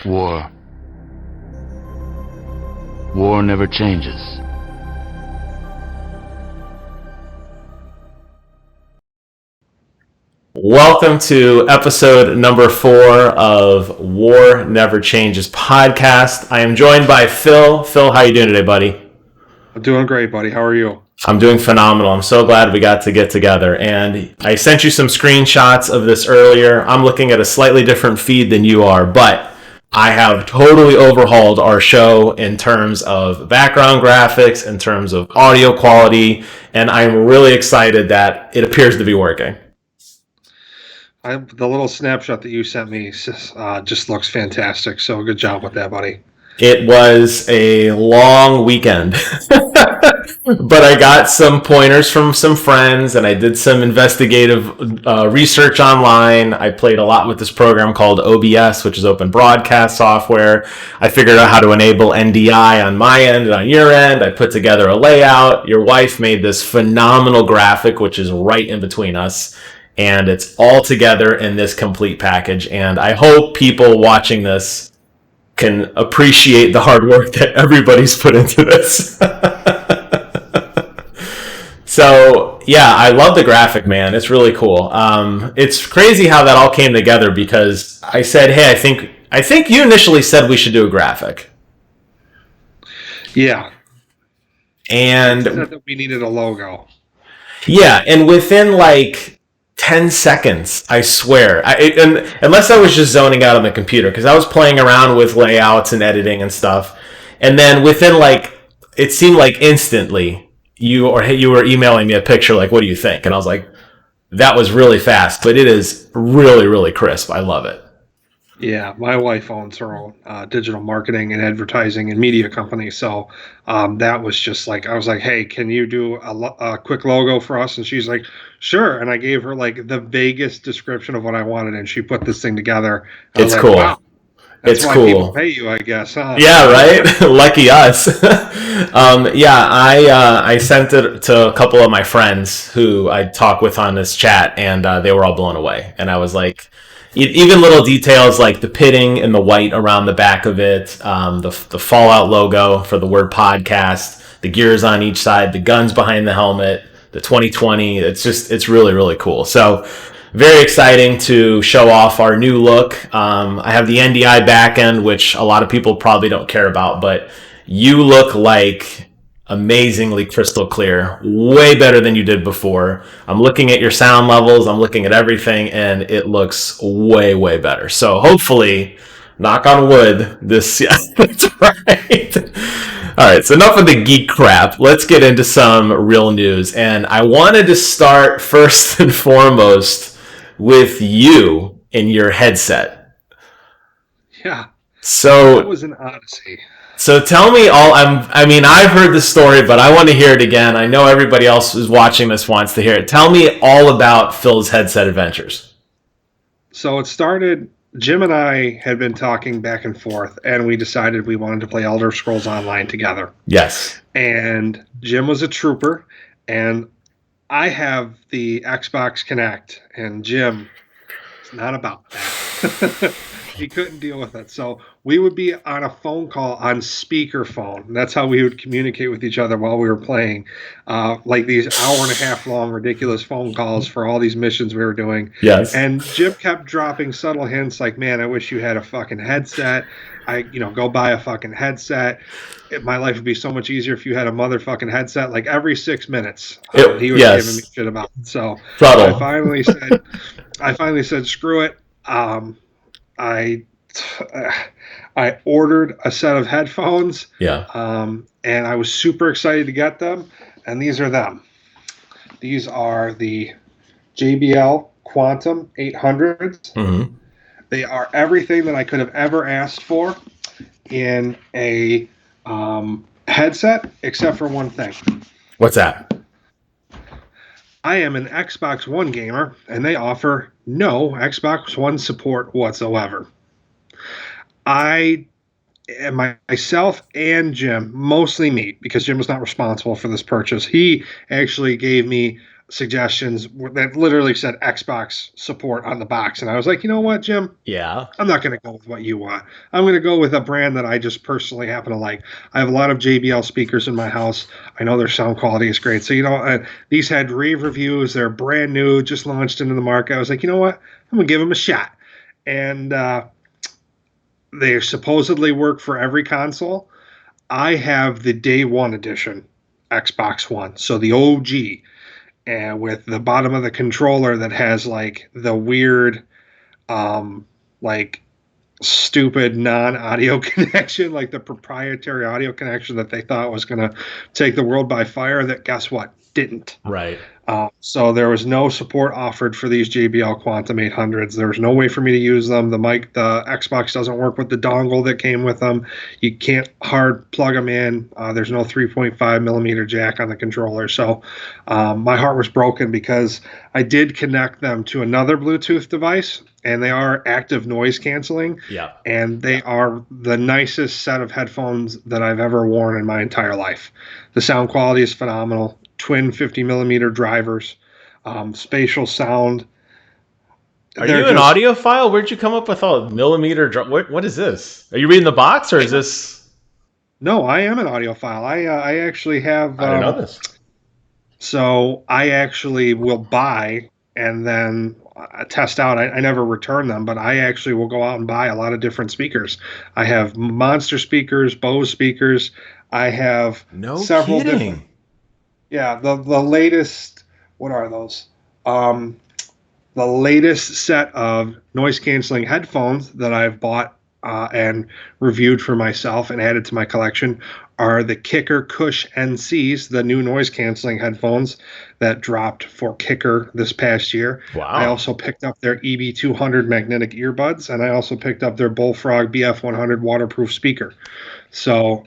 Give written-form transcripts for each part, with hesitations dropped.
War. War never changes. Welcome to episode number 4 of War Never Changes podcast. I am joined by Phil. Phil, how you doing today, buddy? I'm doing great, buddy. How are you? I'm doing phenomenal. I'm so glad we got to get together. And I sent you some screenshots of this earlier. I'm looking at a slightly different feed than you are, but I have totally overhauled our show in terms of background graphics, in terms of audio quality, and I'm really excited that it appears to be working. The little snapshot that you sent me just looks fantastic. So good job with that, buddy. It was a long weekend, but I got some pointers from some friends and I did some investigative research online. I played a lot with this program called OBS, which is open broadcast software. I figured out how to enable NDI on my end and on your end. I put together a layout. Your wife made this phenomenal graphic, which is right in between us. And it's all together in this complete package. And I hope people watching this can appreciate the hard work that everybody's put into this. So, yeah, I love the graphic, man. It's really cool. It's crazy how that all came together because I said, hey, I think you initially said we should do a graphic. Yeah. And I said that we needed a logo. Yeah, and within like 10 seconds, I swear. Unless I was just zoning out on the computer, because I was playing around with layouts and editing and stuff. And then within it seemed like instantly, you were emailing me a picture like, what do you think? And I was like, that was really fast, but it is really, really crisp. I love it. Yeah, my wife owns her own digital marketing and advertising and media company. So that was just like, I was like, hey, can you do a quick logo for us? And she's like, sure. And I gave her like the vaguest description of what I wanted. And she put this thing together. It's cool. Wow, that's it's why cool. People pay you, I guess. Huh? Yeah, right? Lucky us. I sent it to a couple of my friends who I talk with on this chat, and they were all blown away. And I was like, even little details like the pitting and the white around the back of it, the Fallout logo for the word podcast, the gears on each side, the guns behind the helmet, the 2020. It's really, really cool. So very exciting to show off our new look. I have the NDI backend, which a lot of people probably don't care about, but you look like amazingly crystal clear, way better than you did before. I'm looking at your sound levels, I'm looking at everything, and it looks way, way better. So hopefully, knock on wood, this, yeah, that's right. All right, so enough of the geek crap. Let's get into some real news. And I wanted to start first and foremost with you in your headset. Yeah. So that was an odyssey. So tell me I've heard this story, but I want to hear it again. I know everybody else who's watching this wants to hear it. Tell me all about Phil's headset adventures. So it started, Jim and I had been talking back and forth, and we decided we wanted to play Elder Scrolls Online together. Yes. And Jim was a trooper, and I have the Xbox Connect, and Jim is not about that. He couldn't deal with it. So we would be on a phone call on speakerphone. That's how we would communicate with each other while we were playing. Like these hour and a half long ridiculous phone calls for all these missions we were doing. Yes. And Jim kept dropping subtle hints like, man, I wish you had a fucking headset. Go buy a fucking headset. My life would be so much easier if you had a motherfucking headset. Like every 6 minutes, he was giving me shit about it. So I finally said, screw it. I ordered a set of headphones. Yeah. And I was super excited to get them. And these are them. These are the JBL Quantum 800s. Mm-hmm. They are everything that I could have ever asked for in a headset, except for one thing. What's that? I am an Xbox One gamer, and they offer no Xbox One support whatsoever. Myself and Jim, mostly me, because Jim was not responsible for this purchase. He actually gave me suggestions that literally said Xbox support on the box. And I was like, you know what, Jim? Yeah. I'm not going to go with what you want. I'm going to go with a brand that I just personally happen to like. I have a lot of JBL speakers in my house. I know their sound quality is great. So, these had rave reviews. They're brand new, just launched into the market. I was like, you know what? I'm going to give them a shot. And they supposedly work for every console. I have the day one edition Xbox One. So the OG. And with the bottom of the controller that has like the weird, like stupid non-audio connection, like the proprietary audio connection that they thought was going to take the world by fire, that guess what? Didn't. Right. So there was no support offered for these JBL Quantum 800s. There was no way for me to use them. The Xbox doesn't work with the dongle that came with them. You can't hard plug them in. There's no 3.5 millimeter jack on the controller. So my heart was broken because I did connect them to another Bluetooth device, and they are active noise canceling. Yeah. And they are the nicest set of headphones that I've ever worn in my entire life. The sound quality is phenomenal. Twin 50 millimeter drivers, spatial sound. Are you an audiophile? Where'd you come up with all millimeter? What is this? Are you reading the box, or is this? No, I am an audiophile. I actually have. I didn't know this. So I actually will buy and then test out. I never return them, but I actually will go out and buy a lot of different speakers. I have Monster speakers, Bose speakers. I have several kidding. different. Yeah, the latest, what are those? The latest set of noise canceling headphones that I've bought and reviewed for myself and added to my collection are the Kicker Cush NCs, the new noise canceling headphones that dropped for Kicker this past year. Wow. I also picked up their EB200 magnetic earbuds, and I also picked up their Bullfrog BF100 waterproof speaker. So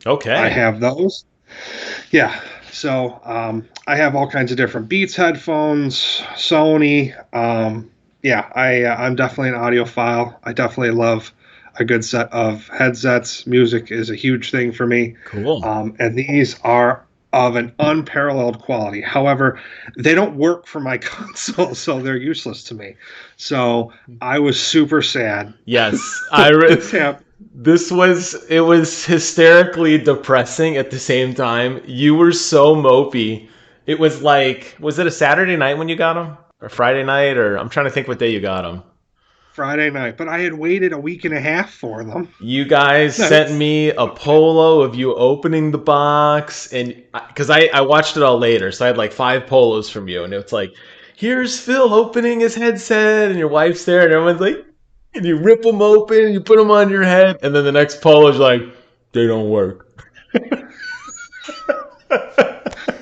okay, I have those. Yeah. So I have all kinds of different Beats headphones, Sony. I'm definitely an audiophile. I definitely love a good set of headsets. Music is a huge thing for me. Cool. And these are of an unparalleled quality. However, they don't work for my console, so they're useless to me. So I was super sad. Yes, it was hysterically depressing at the same time. You were so mopey. It was like, was it a Saturday night when you got them? Or Friday night? Or I'm trying to think what day you got them. Friday night, but I had waited a week and a half for them. You guys sent me a polo of you opening the box, and because I watched it all later, so I had like 5 polos from you, and it's like, here's Phil opening his headset, and your wife's there, and everyone's like, and you rip them open, and you put them on your head, and then the next polo's like, they don't work.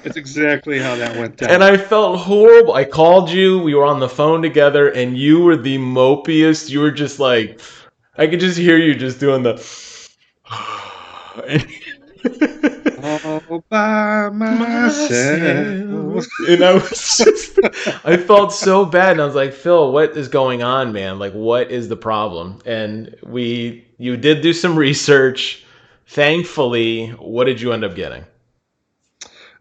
It's exactly how that went down. And I felt horrible. I called you. We were on the phone together, and you were the mopiest. You were just like, I could just hear you just doing the. All by myself. And I was just, I felt so bad. And I was like, Phil, what is going on, man? Like, what is the problem? And you did do some research. Thankfully, what did you end up getting?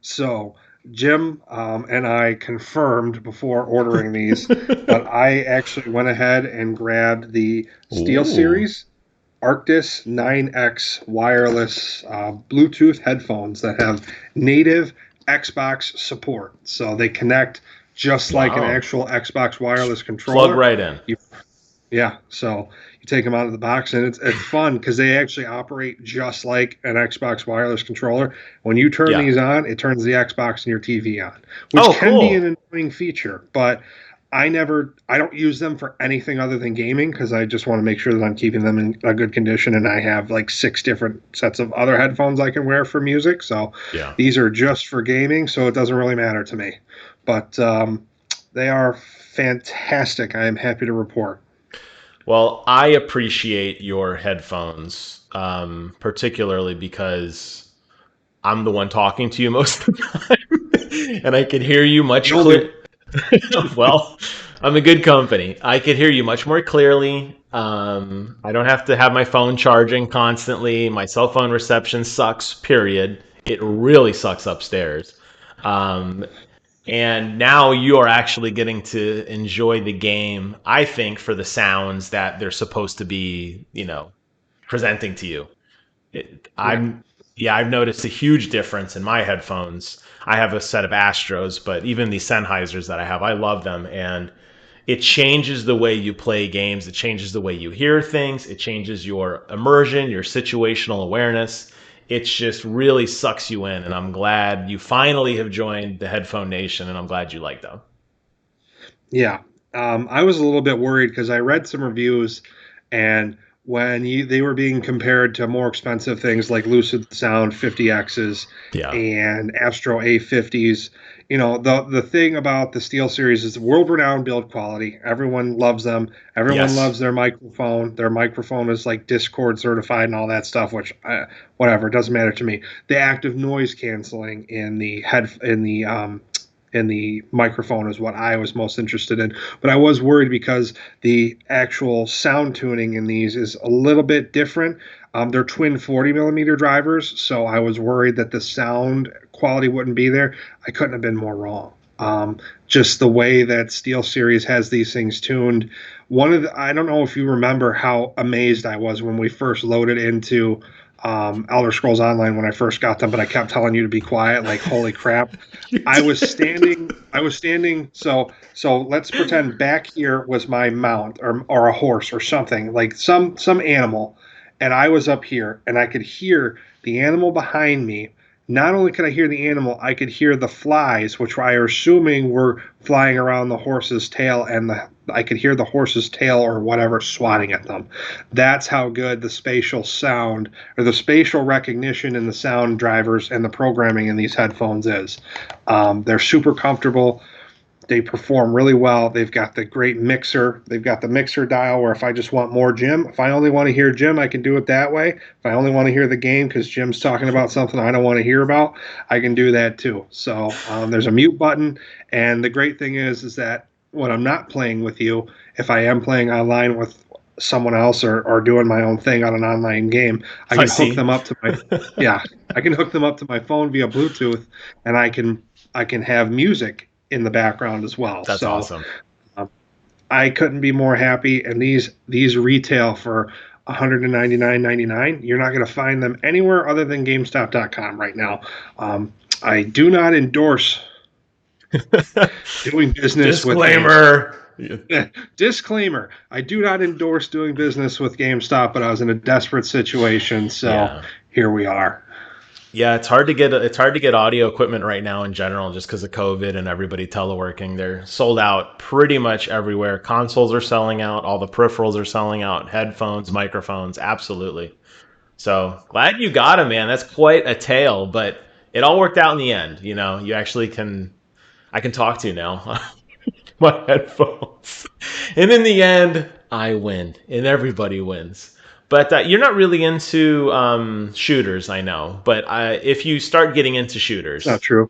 So Jim and I confirmed before ordering these, but I actually went ahead and grabbed the SteelSeries Arctis 9X wireless Bluetooth headphones that have native Xbox support. So they connect just like an actual Xbox wireless controller. Plug right in. So you take them out of the box, and it's fun because they actually operate just like an Xbox wireless controller. When you turn these on, it turns the Xbox and your TV on, which can be an annoying feature, but I don't use them for anything other than gaming because I just want to make sure that I'm keeping them in a good condition, and I have like 6 different sets of other headphones I can wear for music. So these are just for gaming, so it doesn't really matter to me. But they are fantastic. I am happy to report. Well, I appreciate your headphones, particularly because I'm the one talking to you most of the time, and I can hear you much clearer. Well, I'm a good company. I could hear you much more clearly. I don't have to have my phone charging constantly. My cell phone reception sucks, period. It really sucks upstairs. And now you are actually getting to enjoy the game, I think, for the sounds that they're supposed to be, presenting to you. It, Yeah. I'm Yeah, I've noticed a huge difference in my headphones. I have a set of Astros, but even the Sennheisers that I have, I love them, and it changes the way you play games. It changes the way you hear things. It changes your immersion, your situational awareness. It's just really sucks you in, and I'm glad you finally have joined the Headphone Nation, and I'm glad you like them. Yeah. I was a little bit worried because I read some reviews, and when they were being compared to more expensive things like Lucid Sound 50Xs Yeah. and Astro A50s, the thing about the Steel series is world-renowned build quality. Everyone loves them. Everyone Yes. loves their microphone. Their microphone is like Discord certified and all that stuff, which whatever, doesn't matter to me. The active noise canceling in the microphone is what I was most interested in. But I was worried because the actual sound tuning in these is a little bit different. They're twin 40 millimeter drivers, so I was worried that the sound quality wouldn't be there. I couldn't have been more wrong. Just the way that SteelSeries has these things tuned. I don't know if you remember how amazed I was when we first loaded into Elder Scrolls Online when I first got them, but I kept telling you to be quiet. Like, holy crap! I was standing. I was standing. So let's pretend back here was my mount or a horse or something like some animal, and I was up here and I could hear the animal behind me. Not only could I hear the animal, I could hear the flies, which I was assuming were flying around the horse's tail, and I could hear the horse's tail or whatever swatting at them. That's how good the spatial sound or the spatial recognition in the sound drivers and the programming in these headphones is. They're super comfortable. They perform really well. They've got the great mixer. They've got the mixer dial where if I just want more Jim, if I only want to hear Jim, I can do it that way. If I only want to hear the game because Jim's talking about something I don't want to hear about, I can do that too. So there's a mute button, and the great thing is that when I'm not playing with you, if I am playing online with someone else or doing my own thing on an online game, I I can hook see. them up to my yeah, I can hook them up to my phone via Bluetooth, and I can have music in the background as well. That's So awesome. um, I couldn't be more happy. And these retail for $199.99. You're not going to find them anywhere other than GameStop.com right now. I do not endorse doing business with GameStop. Disclaimer. Disclaimer: I do not endorse doing business with GameStop, but I was in a desperate situation, so Yeah. here we are. Yeah, it's hard to get audio equipment right now in general just because of COVID and everybody teleworking. They're sold out pretty much everywhere. Consoles are selling out, all the peripherals are selling out, headphones, microphones, absolutely. So glad you got him, man. That's quite a tale, but it all worked out in the end. You actually I can talk to you now. My headphones. And in the end, I win, and everybody wins. But you're not really into shooters, I know. But if you start getting into It's not shooters, true.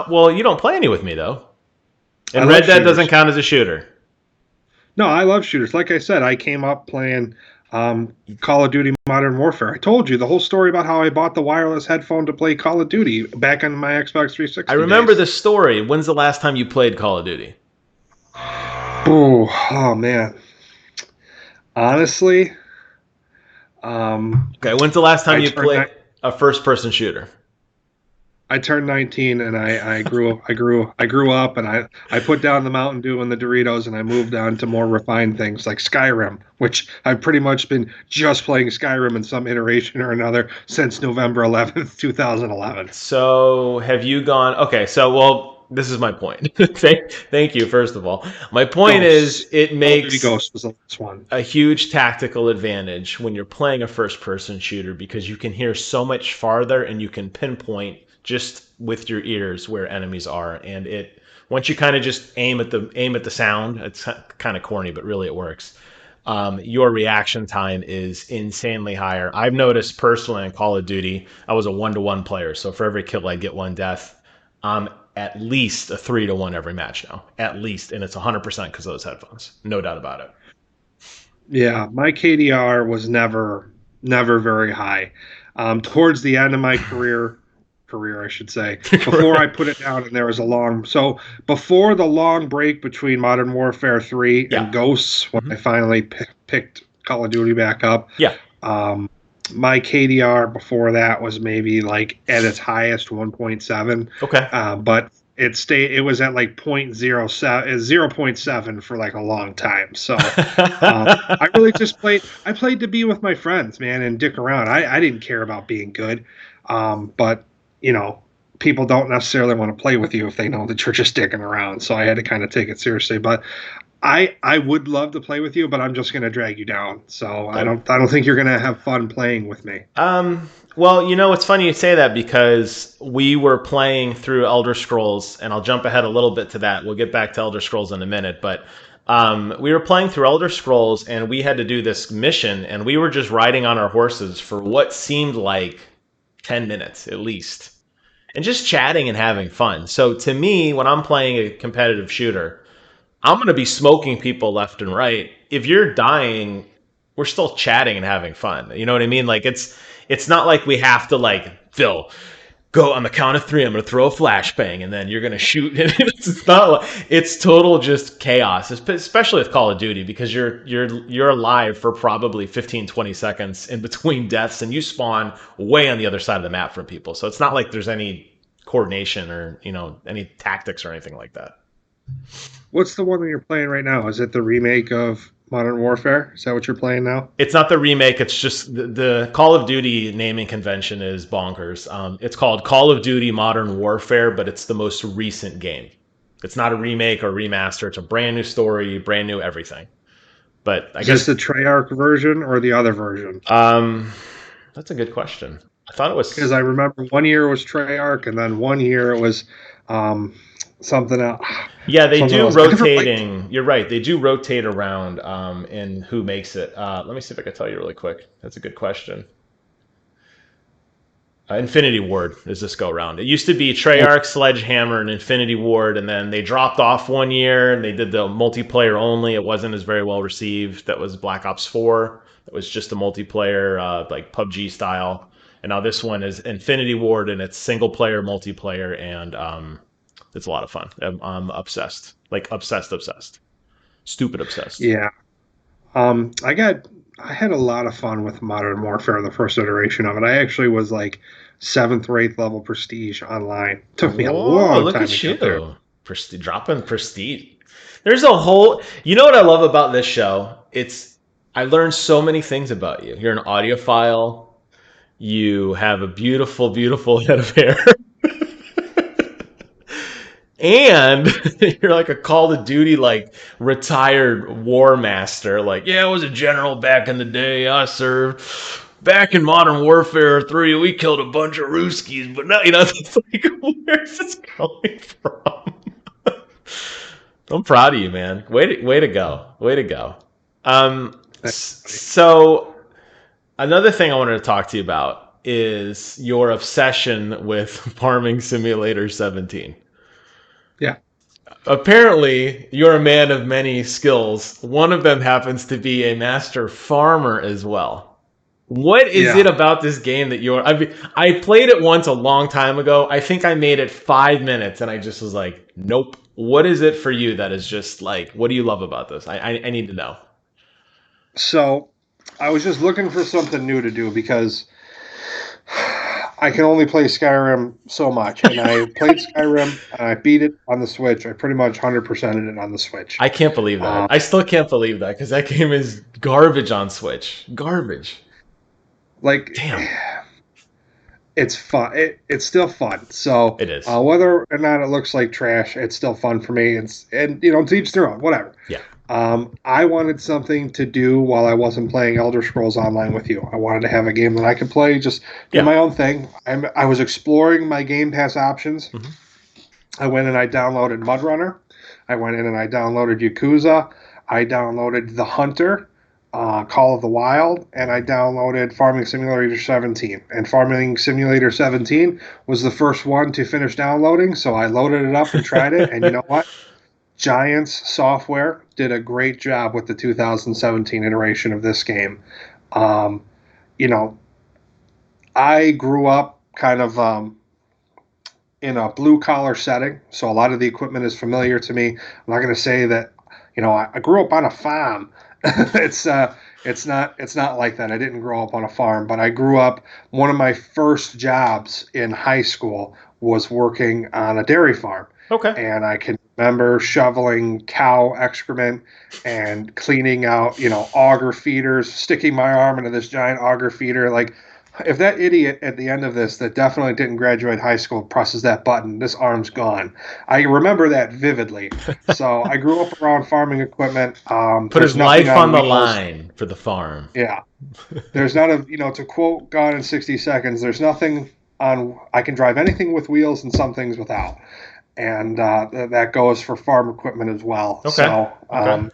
well, you don't play any with me though. I And love Red Dead doesn't shooters. count as a shooter. No, I love shooters. Like I said, I came up playing Call of Duty Modern Warfare. I told you the whole story about how I bought the wireless headphone to play Call of Duty back on my Xbox I 360 remember days. the story. When's the last time you played Call of Duty? Oh man. Honestly, Okay, when's the last time I you turned played a first-person shooter? I turned 19 and I grew up and I put down the Mountain Dew and the Doritos and I moved on to more refined things like Skyrim, which I've pretty much been just playing Skyrim in some iteration or another since November 11th, 2011. So have you gone? Okay, so well, this is my point. Thank you, first of all. My point is, Ghosts. it Call of Duty makes Ghosts was the last one. a huge tactical advantage when you're playing a first person shooter because you can hear so much farther and you can pinpoint just with your ears where enemies are, and it once you kind of just aim at the sound, it's kind of corny but really it works. Your reaction time is insanely higher. I've noticed personally in Call of Duty, I was a 1-to-1 player, so for every kill I get one death. I'm at least a 3-to-1 every match now, at least, and it's 100% because of those headphones, no doubt about it. Yeah, my KDR was never very high. Towards the end of my career, career, I should say. Before I put it down, and there was a long. So before the long break between Modern Warfare 3 Yeah. and Ghosts, when I finally picked Call of Duty back up. Yeah. My KDR before that was maybe like at its highest 1.7. Okay. But it was at like 0.7 for like a long time. So I really just played to be with my friends, man, and dick around. I didn't care about being good. But people don't necessarily want to play with you if they know that you're just dicking around. So I had to kind of take it seriously. But I would love to play with you, but I'm just going to drag you down. So I don't think you're going to have fun playing with me. Well, it's funny you say that because we were playing through Elder Scrolls, and I'll jump ahead a little bit to that. We'll get back to Elder Scrolls in a minute, but we were playing through Elder Scrolls, and we had to do this mission, and we were just riding on our horses for what seemed like 10 minutes at least, and just chatting and having fun. So to me, when I'm playing a competitive shooter, I'm going to be smoking people left and right. If you're dying, we're still chatting and having fun. You know what I mean? Like it's not like we have to like, Phil, go on the count of 3. I'm going to throw a flashbang and then you're going to shoot. It's not like, it's total just chaos, especially with Call of Duty, because you're alive for probably 15, 20 seconds in between deaths, and you spawn way on the other side of the map from people. So it's not like there's any coordination or, any tactics or anything like that. What's the one that you're playing right now? Is it the remake of Modern Warfare? Is that what you're playing now? It's not the remake. It's just the Call of Duty naming convention is bonkers. It's called Call of Duty Modern Warfare, but it's the most recent game. It's not a remake or remaster. It's a brand new story, brand new everything. But I guess is this the Treyarch version or the other version? That's a good question. I thought it was, because I remember one year it was Treyarch, and then one year it was something else. Yeah, they do rotating. You're right. They do rotate around in who makes it. Let me see if I can tell you really quick. That's a good question. Infinity Ward is this go round. It used to be Treyarch, Sledgehammer, and Infinity Ward, and then they dropped off one year and they did the multiplayer only. It wasn't as very well received. That was Black Ops 4. It was just a multiplayer, like PUBG style. And now this one is Infinity Ward, and it's single player, multiplayer, and it's a lot of fun. I'm obsessed, like obsessed, stupid obsessed. Yeah. I had a lot of fun with Modern Warfare, the first iteration of it. I actually was like 7th or 8th level prestige online. Took me a long time to get there. Dropping prestige. There's a whole. You know what I love about this show? I learned so many things about you. You're an audiophile. You have a beautiful, beautiful head of hair. And you're like a Call of Duty, like retired war master. Like, yeah, I was a general back in the day. I served back in Modern Warfare 3. We killed a bunch of Ruskies, but now, it's like, where's this coming from? I'm proud of you, man. Way to go. So another thing I wanted to talk to you about is your obsession with Farming Simulator 17. Yeah. Apparently, you're a man of many skills. One of them happens to be a master farmer as well. What is it about this game that I played it once a long time ago. I think I made it 5 minutes and I just was like, nope. What is it for you that is just like, what do you love about this? I need to know. So I was just looking for something new to do because I can only play Skyrim so much, and I played Skyrim and I beat it on the Switch. I pretty much 100%ed it on the Switch. I can't believe that. I still can't believe that because that game is garbage on Switch. Garbage. Like, damn. It's fun. It's still fun. So it is. Whether or not it looks like trash, it's still fun for me. To each their own. Whatever. Yeah. I wanted something to do while I wasn't playing Elder Scrolls Online with you. I wanted to have a game that I could play, just do my own thing. I was exploring my Game Pass options. Mm-hmm. I went and I downloaded MudRunner. I went in and I downloaded Yakuza. I downloaded The Hunter, Call of the Wild, and I downloaded Farming Simulator 17. And Farming Simulator 17 was the first one to finish downloading, so I loaded it up and tried it, and you know what? Giants Software did a great job with the 2017 iteration of this game. I grew up kind of in a blue collar setting, so a lot of the equipment is familiar to me. I'm not going to say that, I grew up on a farm. it's it's not like that. I didn't grow up on a farm, but I grew up. One of my first jobs in high school was working on a dairy farm, Okay. and I can remember shoveling cow excrement and cleaning out, auger feeders, sticking my arm into this giant auger feeder. Like, if that idiot at the end of this that definitely didn't graduate high school presses that button, this arm's gone. I remember that vividly. So I grew up around farming equipment. Put his There's nothing life on the wheels. line for the farm. Yeah. There's not a, to quote Gone in 60 Seconds, there's nothing on, I can drive anything with wheels and some things without. And that goes for farm equipment as well. Okay. So Okay.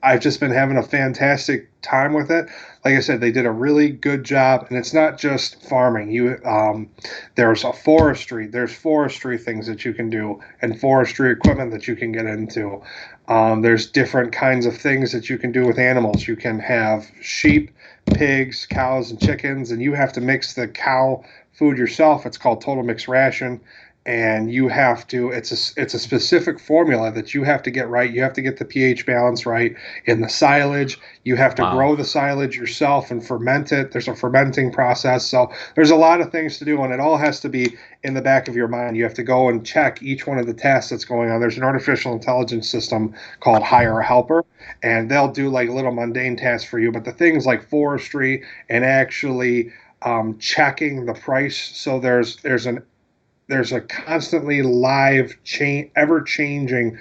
I've just been having a fantastic time with it. Like I said, they did a really good job, and it's not just farming. There's forestry things that you can do, and forestry equipment that you can get into. There's different kinds of things that you can do with animals. You can have sheep, pigs, cows, and chickens, and you have to mix the cow food yourself. It's called total mixed ration. And you have to, it's a specific formula that you have to get right. You have to get the pH balance right in the silage. You have to grow the silage yourself and ferment it. There's a fermenting process. So there's a lot of things to do, and it all has to be in the back of your mind. You have to go and check each one of the tasks that's going on. There's an artificial intelligence system called Hire a Helper, and they'll do like little mundane tasks for you. But the things like forestry and actually checking the price. So there's a constantly live, ever-changing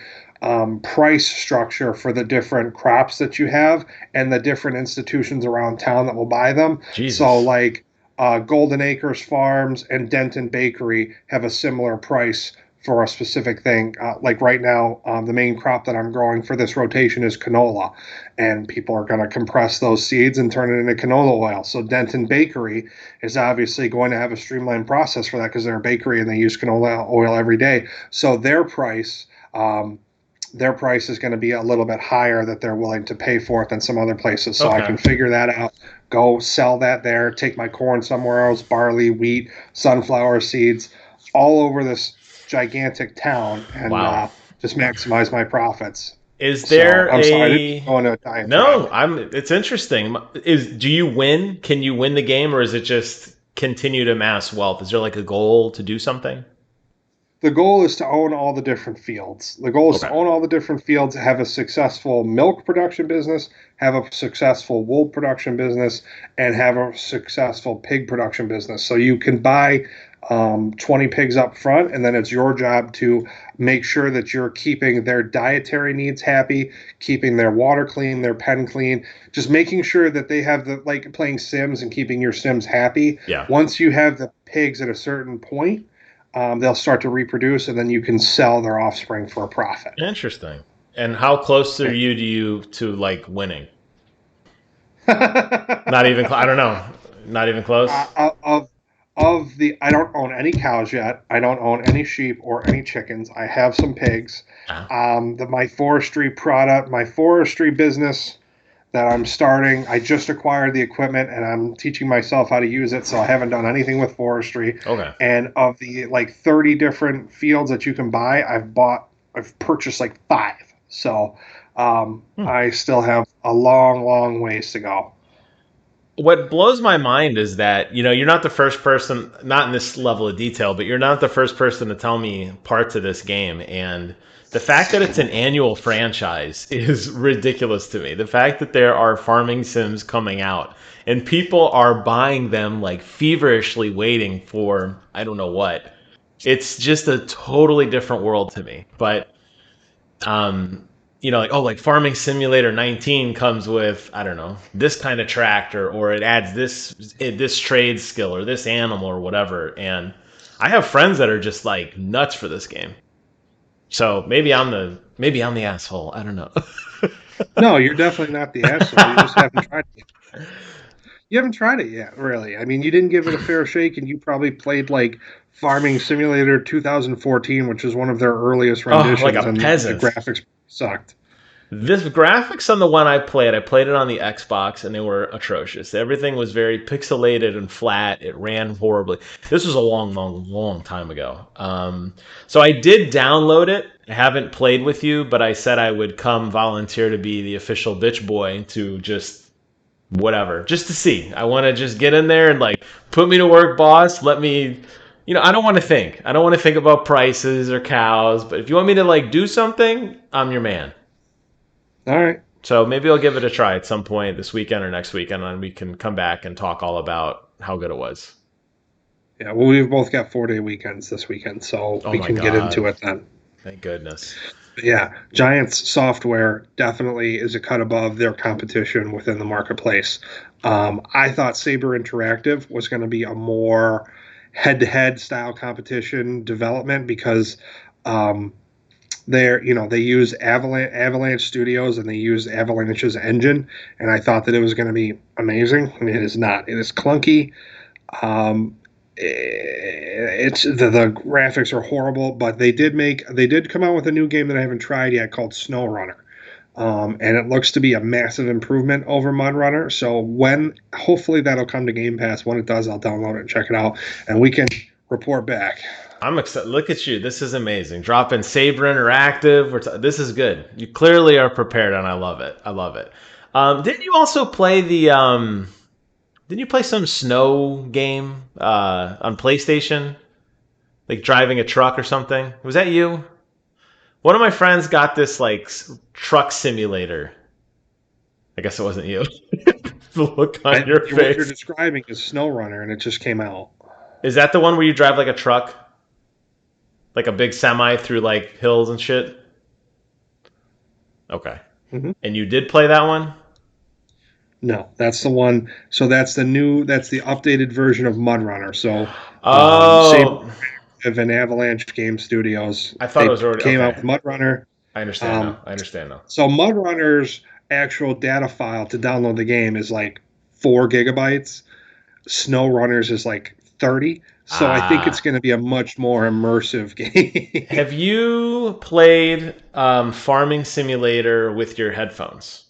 price structure for the different crops that you have and the different institutions around town that will buy them. Jesus. So like Golden Acres Farms and Denton Bakery have a similar price for a specific thing. Like right now, the main crop that I'm growing for this rotation is canola, and people are going to compress those seeds and turn it into canola oil. So Denton Bakery is obviously going to have a streamlined process for that because they're a bakery and they use canola oil every day. So their price is going to be a little bit higher that they're willing to pay for it than some other places. So I can figure that out, go sell that there, take my corn somewhere else, barley, wheat, sunflower seeds, all over this gigantic town, and just maximize my profits. Is there I'm sorry, I didn't go into a diet. No, it's interesting. Do you win? Can you win the game, or is it just continue to amass wealth? Is there like a goal to do something? The goal is to own all the different fields. The goal is to own all the different fields, have a successful milk production business, have a successful wool production business, and have a successful pig production business. So you can buy 20 pigs up front, and then it's your job to make sure that you're keeping their dietary needs happy, keeping their water clean, their pen clean, just making sure that they have like playing Sims and keeping your Sims happy. Yeah. Once you have the pigs at a certain point, they'll start to reproduce, and then you can sell their offspring for a profit. Interesting. And how close are you to like winning? Not even. I don't know. Not even close. I don't own any cows yet. I don't own any sheep or any chickens. I have some pigs. My forestry business that I'm starting, I just acquired the equipment and I'm teaching myself how to use it. So I haven't done anything with forestry. Okay. And of the like 30 different fields that you can buy, I've purchased like 5. So I still have a long, long ways to go. What blows my mind is that, you're not the first person, not in this level of detail, but you're not the first person to tell me parts of this game. And the fact that it's an annual franchise is ridiculous to me. The fact that there are farming sims coming out and people are buying them like feverishly waiting for, I don't know what. It's just a totally different world to me. But, like Farming Simulator 19 comes with, I don't know, this kind of tractor, or it adds this trade skill or this animal or whatever. And I have friends that are just like nuts for this game. So maybe I'm the asshole. I don't know. No, you're definitely not the asshole. You just haven't tried it yet. You haven't tried it yet, really. I mean, you didn't give it a fair shake, and you probably played like Farming Simulator 2014, which is one of their earliest renditions. Like a peasant. The graphics sucked. This graphics on the one I played it on the Xbox, and they were atrocious. Everything was very pixelated and flat. It ran horribly. This was a long, long, long time ago. So I did download it. I haven't played with you, but I said I would come volunteer to be the official bitch boy to just whatever, just to see. I want to just get in there and like put me to work, boss. Let me, I don't want to think. I don't want to think about prices or cows. But if you want me to like do something, I'm your man. All right. So maybe I'll give it a try at some point this weekend or next weekend, and we can come back and talk all about how good it was. Yeah, well, we've both got 4-day weekends this weekend, so we can get into it then. Thank goodness. But yeah, Giants software definitely is a cut above their competition within the marketplace. I thought Saber Interactive was going to be a more head-to-head style competition development because they use Avalanche Studios and they use Avalanche's engine, and I thought that it was going to be amazing. I mean, it is not. It is clunky. It's the graphics are horrible, but they did come out with a new game that I haven't tried yet called SnowRunner. And it looks to be a massive improvement over MudRunner. So hopefully that'll come to Game Pass. When it does, I'll download it and check it out, and we can report back. I'm excited. Look at you. This is amazing. Dropping Saber Interactive. This is good. You clearly are prepared, and I love it. I love it. Didn't you also play Didn't you play some snow game on PlayStation? Like driving a truck or something? Was that you? One of my friends got this like truck simulator. I guess it wasn't you. The look on your face. What you're describing is SnowRunner, and it just came out. Is that the one where you drive like a truck? Like a big semi through like hills and shit? Okay. Mm-hmm. And you did play that one? No, that's the one. So that's the updated version of MudRunner. So, Saber and Avalanche Game Studios. I thought it was already came out with MudRunner. I understand now. So MudRunner's actual data file to download the game is like 4 gigabytes. SnowRunner's is like 30. So I think it's going to be a much more immersive game. Have you played Farming Simulator with your headphones?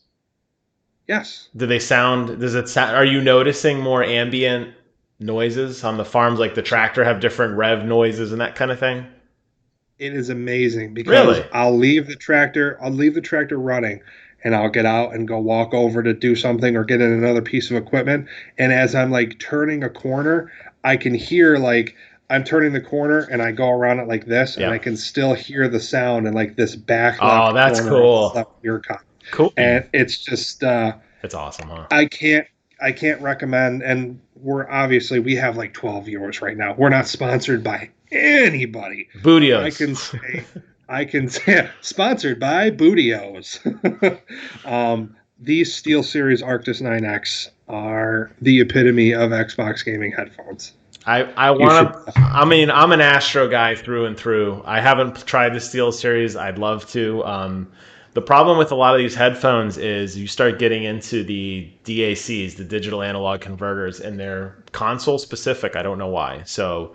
Yes. Are you noticing more ambient noises on the farms, like the tractor have different rev noises and that kind of thing? It is amazing because really? I'll leave the tractor running, and I'll get out and go walk over to do something or get in another piece of equipment. And as I'm like turning a corner, I can hear like I'm turning the corner and I go around it like this, and I can still hear the sound in like this back left corner. Oh, that's cool. Left ear cup. Cool. And it's just it's awesome, huh? I can't recommend, and we have like 12 viewers right now. We're not sponsored by anybody. Bootios. I can say sponsored by Bootios. These SteelSeries Arctis 9X are the epitome of Xbox gaming headphones. I'm an Astro guy through and through. I haven't tried the SteelSeries. I'd love to. The problem with a lot of these headphones is you start getting into the DACs, the digital analog converters, and they're console specific. I don't know why. So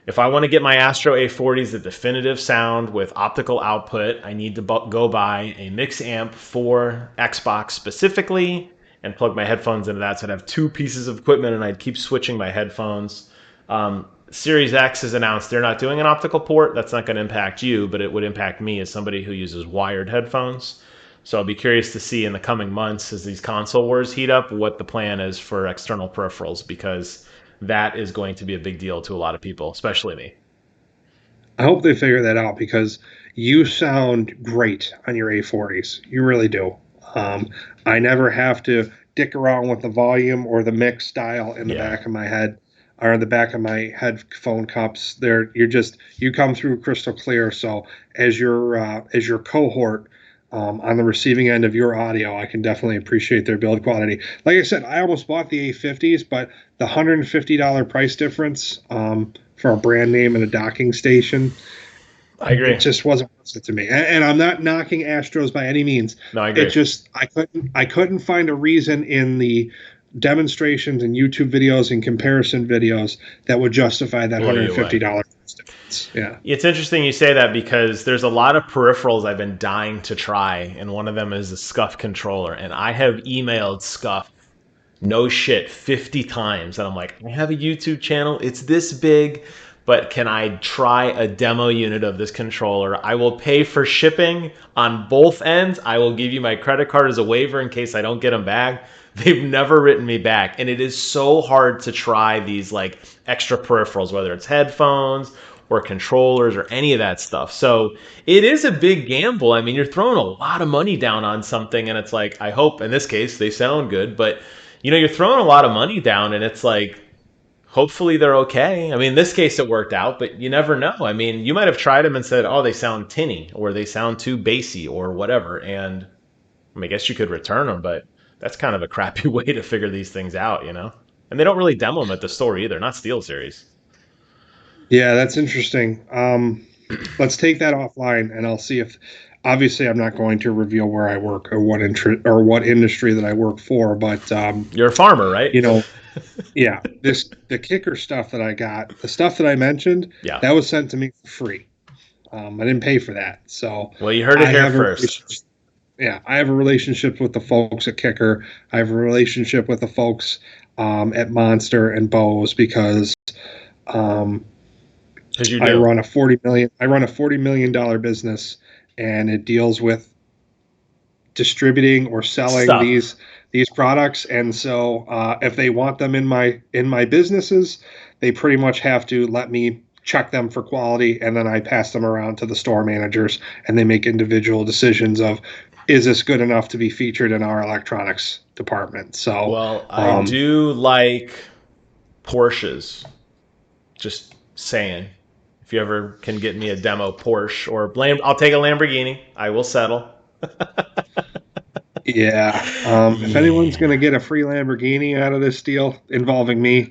if I want to get my Astro A40s the definitive sound with optical output, I need to go buy a mix amp for Xbox specifically and plug my headphones into that. So I'd have 2 pieces of equipment and I'd keep switching my headphones. Series X has announced they're not doing an optical port. That's not going to impact you, but it would impact me as somebody who uses wired headphones. So I'll be curious to see in the coming months as these console wars heat up what the plan is for external peripherals, because that is going to be a big deal to a lot of people, especially me. I hope they figure that out because you sound great on your A40s. You really do. I never have to dick around with the volume or the mix dial in the back of my head. Or in the back of my headphone cups. You come through crystal clear. So as your cohort on the receiving end of your audio, I can definitely appreciate their build quality. Like I said, I almost bought the A50s, but the $150 price difference for a brand name and a docking station, I agree. It just wasn't worth it to me. And I'm not knocking Astros by any means. No, I agree. I couldn't find a reason in the demonstrations and YouTube videos and comparison videos that would justify that $150. Yeah. It's interesting you say that because there's a lot of peripherals I've been dying to try, and one of them is the Scuff controller. And I have emailed Scuff, no shit, 50 times. And I'm like, I have a YouTube channel. It's this big, but can I try a demo unit of this controller? I will pay for shipping on both ends. I will give you my credit card as a waiver in case I don't get them back. They've never written me back. And it is so hard to try these like extra peripherals, whether it's headphones or controllers or any of that stuff. So it is a big gamble. I mean, you're throwing a lot of money down on something, and it's like, I hope in this case they sound good, but you're throwing a lot of money down, and it's like, hopefully they're okay. I mean, in this case it worked out, but you never know. I mean, you might have tried them and said, oh, they sound tinny or they sound too bassy or whatever. And I guess you could return them, but that's kind of a crappy way to figure these things out, And they don't really demo them at the store either, not SteelSeries. Yeah, that's interesting. Let's take that offline, and I'll see if. Obviously, I'm not going to reveal where I work or what industry that I work for, but you're a farmer, right? Yeah. The kicker stuff that I got, the stuff that I mentioned, that was sent to me for free. I didn't pay for that, so. Well, you heard it here first. I have a relationship with the folks at Kicker. I have a relationship with the folks at Monster and Bose because. I run a $40 million business, and it deals with distributing or selling these products. And so if they want them in my businesses, they pretty much have to let me check them for quality, and then I pass them around to the store managers, and they make individual decisions of, is this good enough to be featured in our electronics department? So, well, I do like Porsches. Just saying. If you ever can get me a demo Porsche or I'll take a Lamborghini. I will settle. If anyone's going to get a free Lamborghini out of this deal involving me,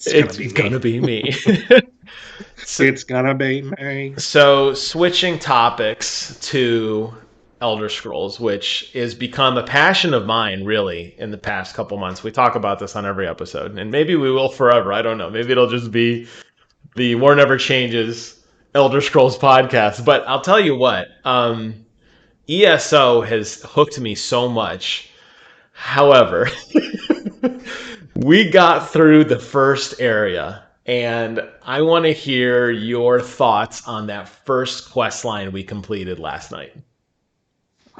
it's going to be me. It's going to be me. So switching topics to Elder Scrolls, which has become a passion of mine, really, in the past couple months. We talk about this on every episode, and maybe we will forever. I don't know. Maybe it'll just be the War Never Changes Elder Scrolls podcast. But I'll tell you what, ESO has hooked me so much. However, we got through the first area, and I want to hear your thoughts on that first quest line we completed last night.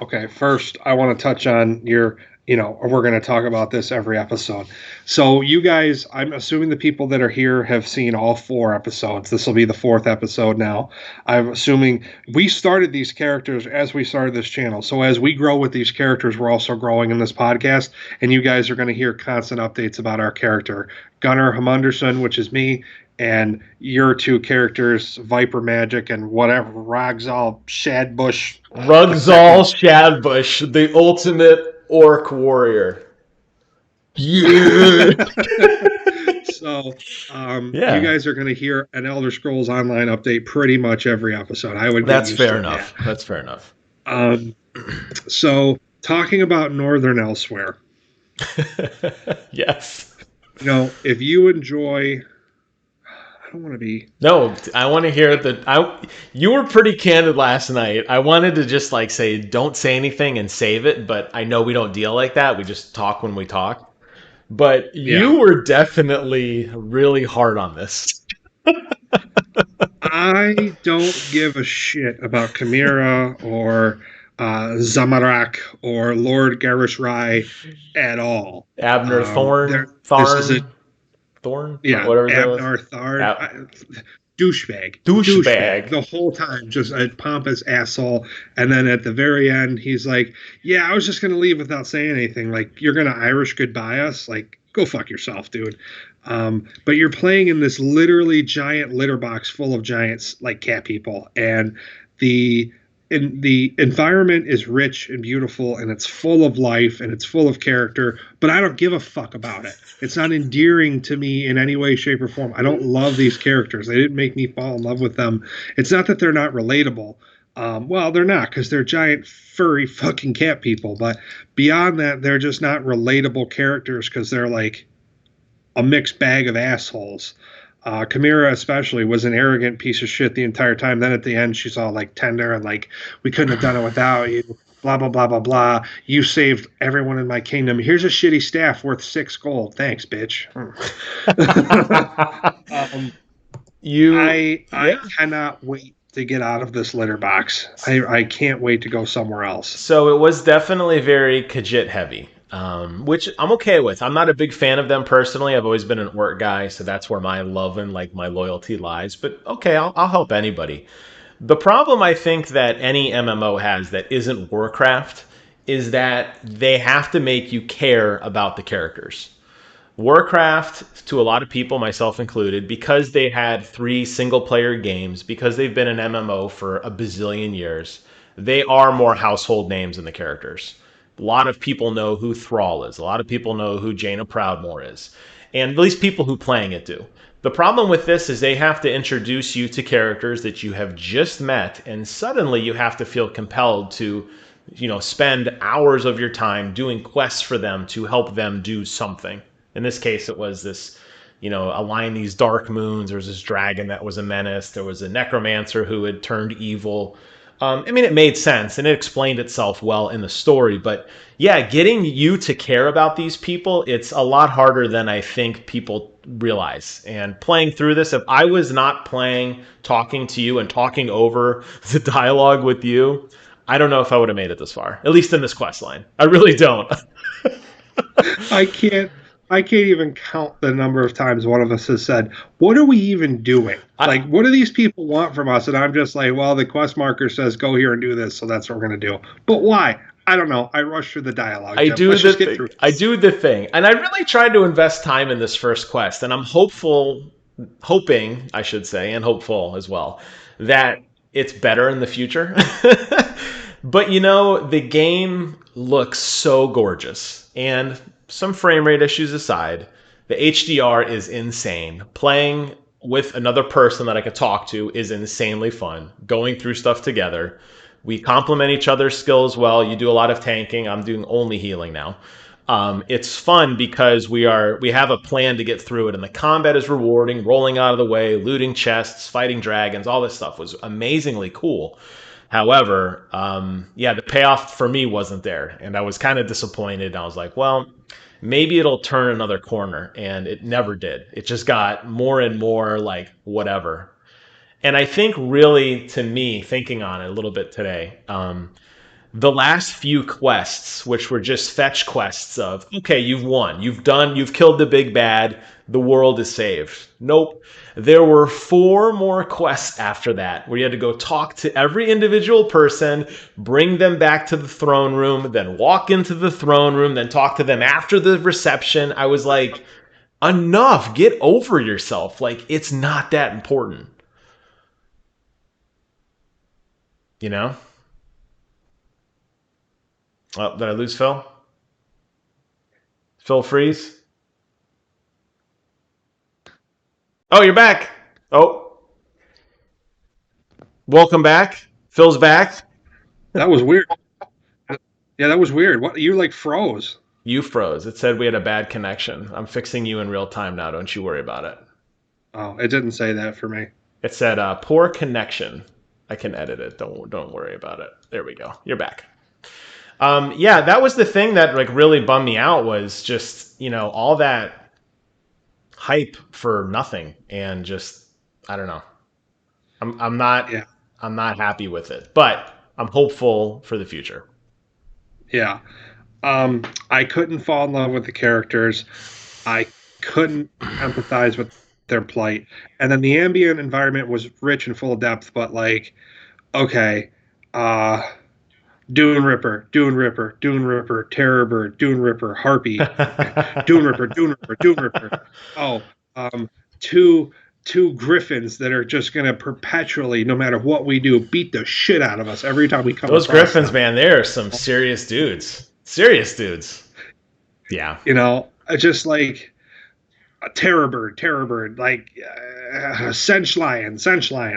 Okay, first, I want to touch on your... we're going to talk about this every episode. So you guys, I'm assuming the people that are here have seen all 4 episodes. This will be the 4th episode now. I'm assuming we started these characters as we started this channel. So as we grow with these characters, we're also growing in this podcast. And you guys are going to hear constant updates about our character. Gunnar Hamunderson, which is me, and your 2 characters, Viper Magic and whatever, Rogzal Shadbush. Rugzal Shadbush, the ultimate orc warrior. Yeah. So, you guys are going to hear an Elder Scrolls Online update pretty much every episode. That's fair enough. That's fair enough. So, talking about Northern Elsewhere. Yes. If you enjoy... I don't want to be... No, I want to hear you were pretty candid last night. I wanted to just say, don't say anything and save it, but I know we don't deal like that. We just talk when we talk. But you were definitely really hard on this. I don't give a shit about Chimera or Zamarak or Lord Garrosh Rai at all. Abner Thorn? Thorn? Yeah, Abner Thorn. Douchebag. The whole time, just a pompous asshole. And then at the very end, he's like, I was just going to leave without saying anything. You're going to Irish goodbye us? Go fuck yourself, dude. But you're playing in this literally giant litter box full of giants, cat people. And the environment is rich and beautiful, and it's full of life, and it's full of character, but I don't give a fuck about it. It's not endearing to me in any way, shape, or form. I don't love these characters. They didn't make me fall in love with them. It's not that they're not relatable. Well, they're not, because they're giant, furry fucking cat people, but beyond that, they're just not relatable characters because they're a mixed bag of assholes. Chimera especially was an arrogant piece of shit the entire time. Then at the end, she's all like tender and like, we couldn't have done it without you. Blah blah blah blah blah. You saved everyone in my kingdom. Here's a shitty staff worth 6 gold. Thanks, bitch. I cannot wait to get out of this litter box. I can't wait to go somewhere else. So it was definitely very Khajiit heavy, which I'm okay with. I'm not a big fan of them personally. I've always been an orc guy, so that's where my love and like my loyalty lies. But okay, I'll help anybody. The problem I think that any MMO has that isn't Warcraft is that they have to make you care about the characters. Warcraft, to a lot of people, myself included, because they had 3 single player games, because they've been an MMO for a bazillion years, they are more household names than the characters. A lot of people know who Thrall is. A lot of people know who Jaina Proudmoore is. And at least people who playing it do. The problem with this is they have to introduce you to characters that you have just met, and suddenly you have to feel compelled to, spend hours of your time doing quests for them to help them do something. In this case, it was this, align these dark moons. There was this dragon that was a menace. There was a necromancer who had turned evil. It made sense and it explained itself well in the story. But yeah, getting you to care about these people, it's a lot harder than I think people realize. And playing through this, if I was not playing, talking to you and talking over the dialogue with you, I don't know if I would have made it this far, at least in this quest line. I really don't. I can't even count the number of times one of us has said, what are we even doing? What do these people want from us? And I'm just like, well, the quest marker says go here and do this, so that's what we're going to do. But why? I don't know. I rush through the dialogue. I do the thing. And I really tried to invest time in this first quest, and I'm hoping, I should say, and hopeful as well, that it's better in the future. But, the game looks so gorgeous. And some frame rate issues aside, the HDR is insane. Playing with another person that I could talk to is insanely fun. Going through stuff together. We complement each other's skills well. You do a lot of tanking. I'm doing only healing now. It's fun because we have a plan to get through it, and the combat is rewarding. Rolling out of the way, looting chests, fighting dragons, all this stuff was amazingly cool. However, the payoff for me wasn't there, and I was kind of disappointed. I was like, well, maybe it'll turn another corner, and it never did. It just got more and more like whatever. And I think really, to me, thinking on it a little bit today, the last few quests, which were just fetch quests of, okay, you've won, you've killed the big bad, the world is saved. Nope. There were 4 more quests after that where you had to go talk to every individual person, bring them back to the throne room, then walk into the throne room, then talk to them after the reception. I was like, enough, get over yourself. Like, it's not that important. Oh, did I lose Phil? Phil freeze? Oh, you're back. Oh. Welcome back. Phil's back. That was weird. Yeah, that was weird. What, you like froze? You froze. It said we had a bad connection. I'm fixing you in real time now. Don't you worry about it. Oh, it didn't say that for me. It said poor connection. I can edit it. Don't worry about it. There we go. You're back. That was the thing that like really bummed me out was just, all that hype for nothing, and just I don't know. I'm not happy with it, but I'm hopeful for the future. Yeah. I couldn't fall in love with the characters. I couldn't empathize with their plight. And then the ambient environment was rich and full of depth, but like, okay, Dune Ripper, Terrorbird, Dune Ripper, Harpy, Dune Ripper. Oh, two griffins that are just going to perpetually, no matter what we do, beat the shit out of us every time we come Those across griffins, them. man, they're some serious dudes. Yeah. Just like a Terrorbird, like Sench Lion,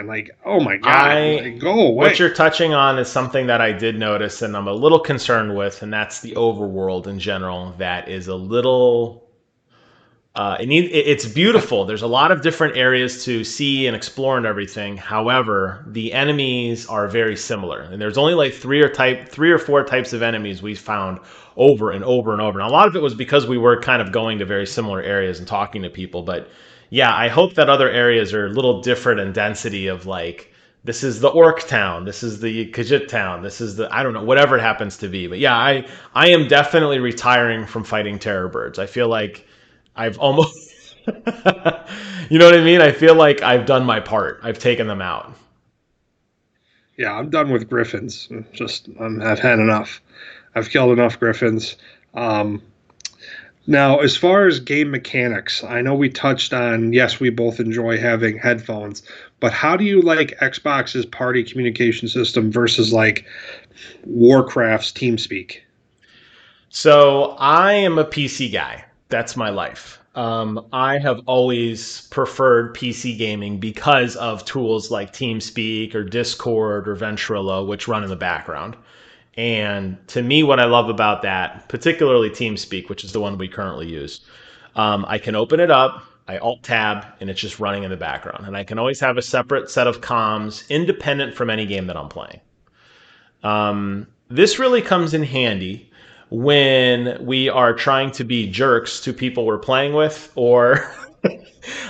like, oh my God, like, go away. What you're touching on is something that I did notice and I'm a little concerned with, and that's the overworld in general. That is a little It's beautiful. There's a lot of different areas to see and explore and everything. However, the enemies are very similar, and there's only like three or four types of enemies we found over and over and over. And a lot of it was because we were kind of going to very similar areas and talking to people. But yeah, I hope that other areas are a little different in density of like this is the orc town, this is the Khajiit town, this is the I don't know whatever it happens to be. But yeah, I am definitely retiring from fighting terror birds. I feel like I've almost, you know what I mean? I feel like I've done my part. I've taken them out. Yeah, I'm done with griffins. I've had enough. I've killed enough griffins. Um, Now, as far as game mechanics, I know we touched on, yes, we both enjoy having headphones, but how do you like Xbox's party communication system versus like Warcraft's TeamSpeak? So I am a PC guy. That's my life. I have always preferred PC gaming because of tools like TeamSpeak or Discord or Ventrilo, which run in the background. And to me, what I love about that, particularly TeamSpeak, which is the one we currently use, I can open it up, I Alt Tab, and it's just running in the background. And I can always have a separate set of comms independent from any game that I'm playing. This really comes in handy when we are trying to be jerks to people we're playing with, or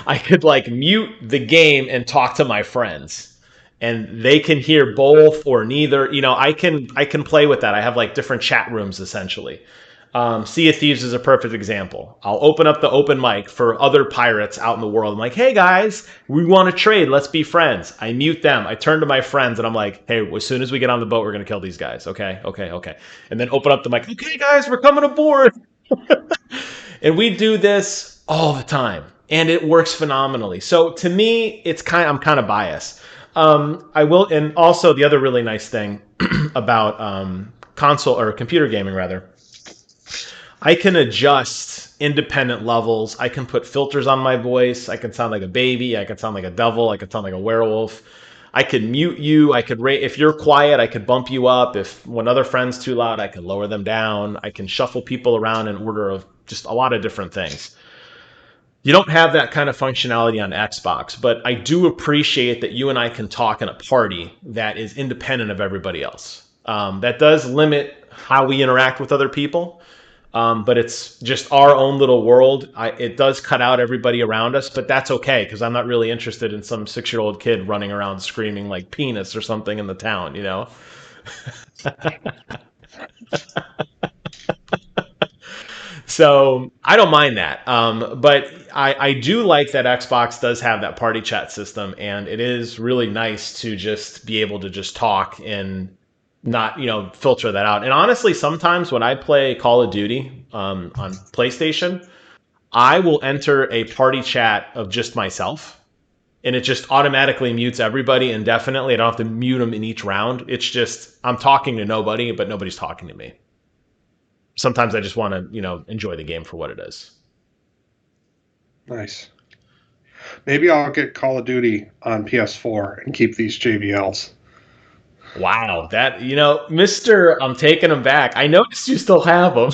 I could like mute the game and talk to my friends and they can hear both or neither. I can play with that. I have like different chat rooms essentially. Sea of Thieves is a perfect example. I'll open up the open mic for other pirates out in the world. I'm like, hey guys, we want to trade. Let's be friends. I mute them. I turn to my friends and I'm like, hey, as soon as we get on the boat, we're going to kill these guys. Okay, okay, okay. And then open up the mic. Okay, guys, we're coming aboard. And we do this all the time. And it works phenomenally. So to me, I'm kind of biased. I will, and also the other really nice thing about console or computer gaming rather, I can adjust independent levels. I can put filters on my voice. I can sound like a baby. I can sound like a devil. I can sound like a werewolf. I could mute you. I could rate if you're quiet. I could bump you up. If when other friends too loud, I could lower them down. I can shuffle people around in order of just a lot of different things. You don't have that kind of functionality on Xbox, but I do appreciate that you and I can talk in a party that is independent of everybody else. That does limit how we interact with other people, but it's just our own little world. It does cut out everybody around us, but that's okay because I'm not really interested in some 6-year-old kid running around screaming like penis or something in the town, you know? So I don't mind that. But I do like that Xbox does have that party chat system, and it is really nice to just be able to just talk and not, filter that out. And honestly, sometimes when I play Call of Duty on PlayStation, I will enter a party chat of just myself. And it just automatically mutes everybody indefinitely. I don't have to mute them in each round. It's just I'm talking to nobody, but nobody's talking to me. Sometimes I just want to, enjoy the game for what it is. Nice. Maybe I'll get Call of Duty on PS4 and keep these JBLs. Wow, that Mister, I'm taking them back. I noticed you still have them.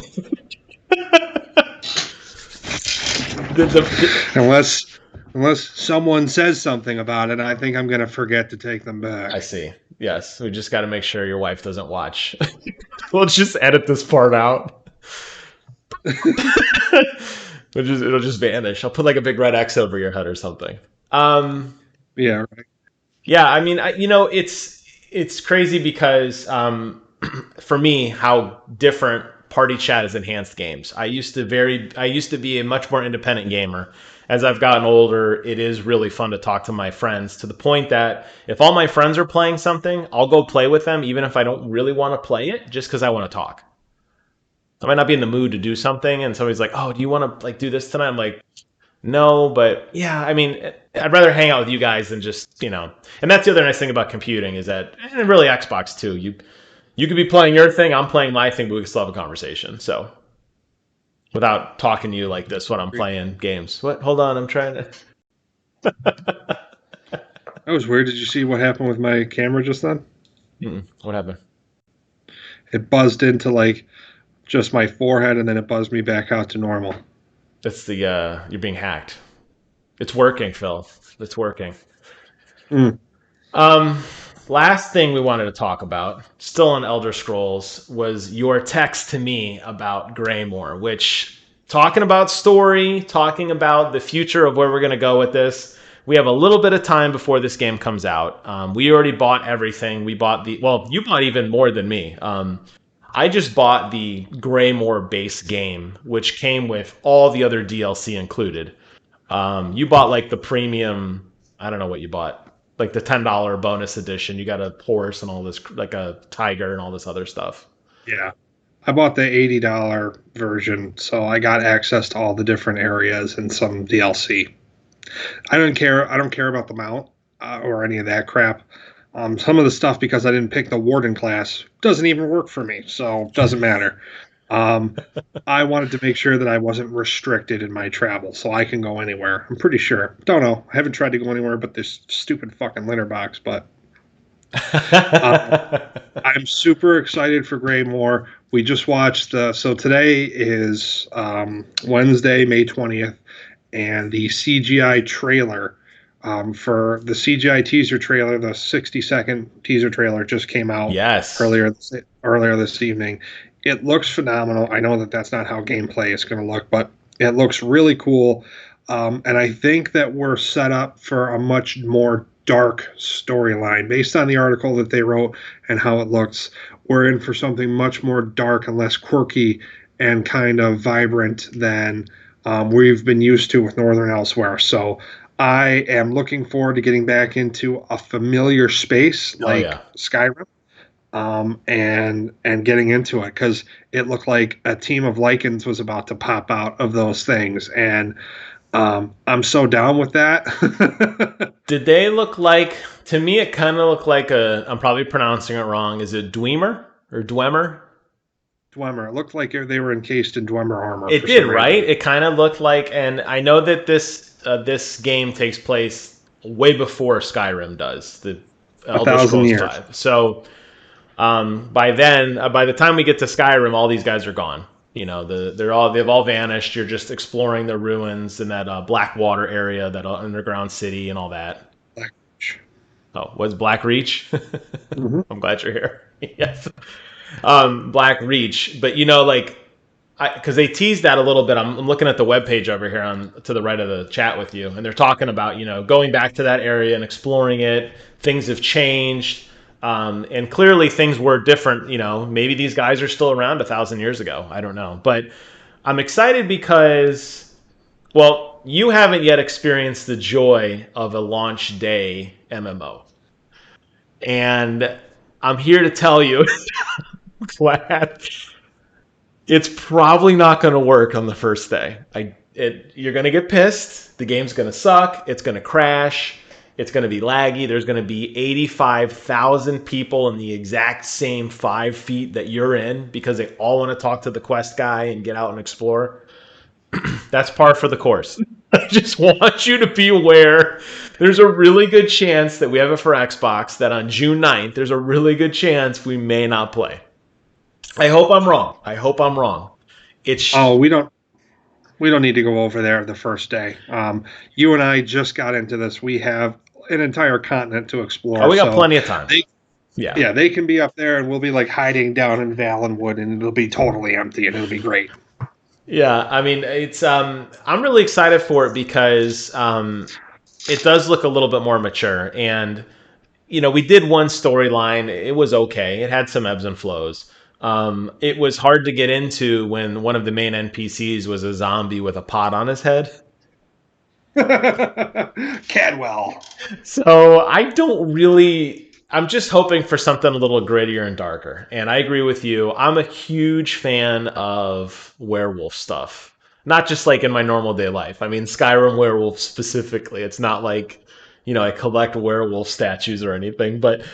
Unless someone says something about it, I think I'm going to forget to take them back. I see. Yes, we just got to make sure your wife doesn't watch. We'll just edit this part out. It'll just vanish. I'll put like a big red X over your head or something. Yeah, right. Yeah, I mean, it's crazy because for me, how different party chat has enhanced games. I used to be a much more independent gamer. As I've gotten older, it is really fun to talk to my friends to the point that if all my friends are playing something, I'll go play with them even if I don't really want to play it, just because I want to talk. I might not be in the mood to do something, and somebody's like, "Oh, do you want to like do this tonight?" I'm like, "No, but yeah, I mean, I'd rather hang out with you guys than just, And that's the other nice thing about computing is that, and really Xbox too. You could be playing your thing, I'm playing my thing, but we can still have a conversation. So without talking to you like this when I'm playing games. What? Hold on, I'm trying to. That was weird. Did you see what happened with my camera just then? What happened? It buzzed into like just my forehead, and then it buzzed me back out to normal. It's the you're being hacked. It's working, Phil. It's working. Mm. Um, Last thing we wanted to talk about, still on Elder Scrolls, was your text to me about Greymoor, which talking about story, talking about the future of where we're going to go with this. We have a little bit of time before this game comes out. We already bought everything. We bought you bought even more than me. I just bought the Greymoor base game, which came with all the other DLC included. You bought like the premium. I don't know what you bought, like the $10 bonus edition. You got a horse and all this, like a tiger and all this other stuff. Yeah. I bought the $80 version, so I got access to all the different areas and some DLC. I don't care. I don't care about the mount or any of that crap. Some of the stuff, because I didn't pick the warden class, doesn't even work for me, so it doesn't matter. Um, I wanted to make sure that I wasn't restricted in my travel, so I can go anywhere. I'm pretty sure. Don't know. I haven't tried to go anywhere but this stupid fucking litter box, but I'm super excited for Greymoor. We just watched so today is Wednesday, May 20th, and the CGI trailer for the CGI teaser trailer, the 60-second teaser trailer just came out Yes. earlier this evening. It looks phenomenal. I know that that's not how gameplay is going to look, but it looks really cool. And I think that we're set up for a much more dark storyline based on the article that they wrote and how it looks. We're in for something much more dark and less quirky and kind of vibrant than we've been used to with Northern Elsewhere. So I am looking forward to getting back into a familiar space like Skyrim, and getting into it, because it looked like a team of Lycans was about to pop out of those things, and I'm so down with that. Did they look like? To me, it kind of looked like a. I'm probably pronouncing it wrong. Is it Dwemer or Dwemer? Dwemer. It looked like they were encased in Dwemer armor. It did, right? It kind of looked like, and I know that this game takes place way before Skyrim does. The Elder Scrolls 5. So by then, by the time we get to Skyrim, all these guys are gone. You know, they've all vanished. You're just exploring the ruins in that Blackwater area, that underground city, and all that. Blackreach. Oh, was Blackreach? Mm-hmm. I'm glad you're here. Yes, Blackreach. But you know, like, because they teased that a little bit. I'm looking at the webpage over here to the right of the chat with you, and they're talking about, you know, going back to that area and exploring it. Things have changed. And clearly things were different. You know, maybe these guys are still around 1,000 years ago. I don't know. But I'm excited because, well, you haven't yet experienced the joy of a launch day MMO. And I'm here to tell you, glad it's probably not going to work on the first day. You're going to get pissed. The game's going to suck. It's going to crash. It's going to be laggy. There's going to be 85,000 people in the exact same 5 feet that you're in because they all want to talk to the quest guy and get out and explore. That's par for the course. I just want you to be aware. There's a really good chance that we have it for Xbox that on June 9th, there's a really good chance we may not play. I hope I'm wrong. We don't need to go over there the first day. You and I just got into this. We have an entire continent to explore. Oh, we got plenty of time. Yeah, they can be up there, and we'll be like hiding down in Valenwood, and it'll be totally empty, and it'll be great. Yeah, I mean, it's I'm really excited for it because it does look a little bit more mature, and you know, we did one storyline. It was okay. It had some ebbs and flows. It was hard to get into when one of the main NPCs was a zombie with a pot on his head. Cadwell. So I'm just hoping for something a little grittier and darker. And I agree with you. I'm a huge fan of werewolf stuff. Not just like in my normal day life. I mean, Skyrim werewolf specifically. It's not like, you know, I collect werewolf statues or anything. But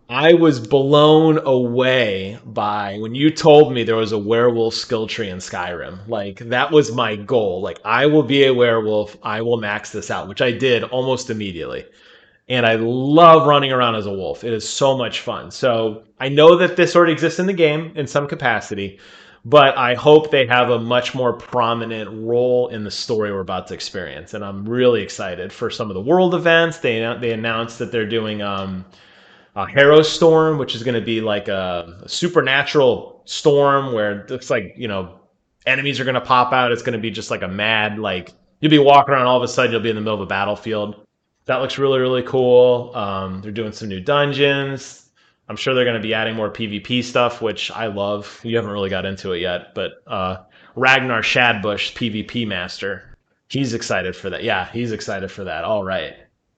I was blown away by when you told me there was a werewolf skill tree in Skyrim. Like, that was my goal. Like, I will be a werewolf. I will max this out, which I did almost immediately. And I love running around as a wolf. It is so much fun. So I know that this already exists in the game in some capacity. but I hope they have a much more prominent role in the story we're about to experience. And I'm really excited for some of the world events. They announced that they're doing Harrow Storm, which is going to be like a supernatural storm where it looks like, enemies are going to pop out. It's going to be just like a mad, like, you'll be walking around, all of a sudden you'll be in the middle of a battlefield. That looks really, really cool. They're doing some new dungeons. I'm sure they're going to be adding more PvP stuff, which I love. You haven't really got into it yet, but Ragnar Shadbush, PvP master, he's excited for that. Yeah, he's excited for that. All right.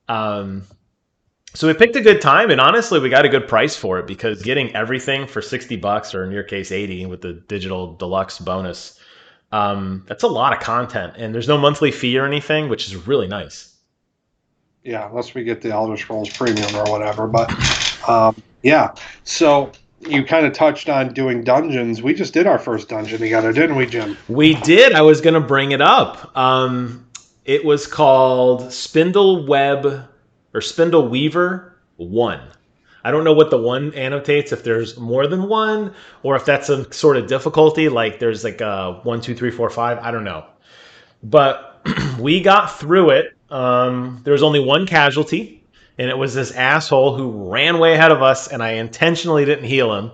So we picked a good time, and honestly, we got a good price for it because getting everything for $60, or in your case, 80, with the digital deluxe bonus, that's a lot of content, and there's no monthly fee or anything, which is really nice. Yeah, unless we get the Elder Scrolls Premium or whatever. But yeah, so you kind of touched on doing dungeons. We just did our first dungeon together, didn't we, Jim? We did. I was going to bring it up. It was called Spindle Weaver 1. I don't know what the 1 annotates, if there's more than one, or if that's some sort of difficulty, like there's like a 1, 2, 3, 4, 5. I don't know. But we got through it. There was only one casualty, and it was this asshole who ran way ahead of us, and I intentionally didn't heal him.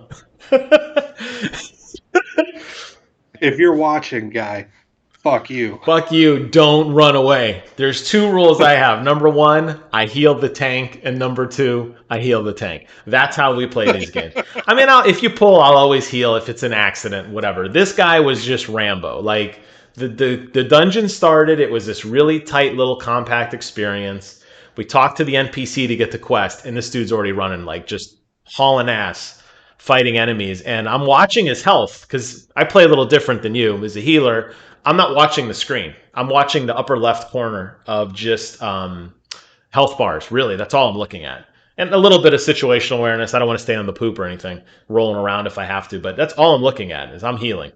If you're watching, guy, fuck you. Fuck you, don't run away. There's 2 rules I have. Number 1, I heal the tank, and number 2, I heal the tank. That's how we play these games. I mean, if you pull, I'll always heal if it's an accident, whatever. This guy was just Rambo. Like, the dungeon started, it was this really tight little compact experience. We talked to the NPC to get the quest, and this dude's already running, like, just hauling ass, fighting enemies. And I'm watching his health, because I play a little different than you. As a healer, I'm not watching the screen. I'm watching the upper left corner of just health bars, really. That's all I'm looking at. And a little bit of situational awareness. I don't want to stay on the poop or anything, rolling around if I have to, but that's all I'm looking at is I'm healing.